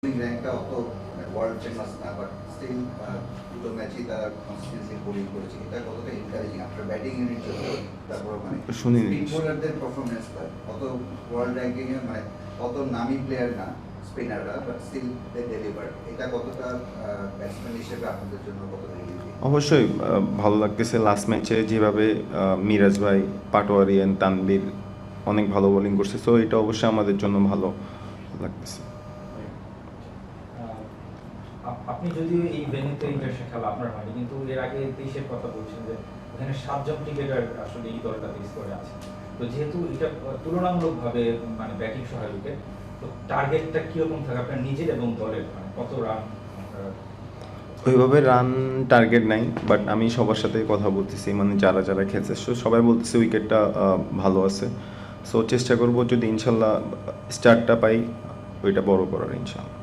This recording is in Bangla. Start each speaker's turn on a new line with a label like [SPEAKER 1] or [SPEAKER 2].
[SPEAKER 1] র্যাঙ্কটা অত ওয়ার্ল্ড ফেমাস না, বাট স্টিল দুটো ম্যাচই তারা কনসিস্টেন্সি বোলিং করেছে। এটা কতটা এনকারেজিং আফটার ব্যাটিং ইউনিট তারপর মানে স্পিন বোলারদের পারফরমেন্সটা অত ওয়ার্ল্ড র্যাঙ্কিং এ মানে অত নামি প্লেয়ার না স্পিনাররা, বাট স্টিল দে ডেলিভার। এটা কতটা ব্যাটসম্যান হিসেবে আপনাদের জন্য কতটা
[SPEAKER 2] অবশ্যই ভালো লাগতেছে। লাস্ট ম্যাচে যেভাবে মিরাজ ভাই, পাটোয়ারি এন্ড তানবীর অনেক ভালো বোলিং করছে, সো এটা অবশ্যই আমাদের জন্য ভালো লাগতেছে।
[SPEAKER 3] আপনি যদিও এই ভেন্যুতে ইন্টারন্যাশনাল খেলা আপনার হয়নি, কিন্তু এর আগে দেশের কথা বলছেন যে এখানে 7 জন ক্রিকেটার আসলে এই দলটা বেস করে আছে। তো যেহেতু এটা তুলনামূলকভাবে মানে ব্যাটিং সহায়ক, তো টার্গেটটা কিরকম থাকে আপনার নিজের এবং দলের, মানে কত রান?
[SPEAKER 2] ওইভাবে রান টার্গেট নাই, বাট আমি সবার সাথে কথা বলতেছি, মানে যারা যারা খেলছে সবাই বলতেছে উইকেটটা ভালো আছে। সো চেষ্টা করব যদি ইনশাল্লাহ স্টার্টটা পাই ওইটা বড় করার ইনশাল্লাহ।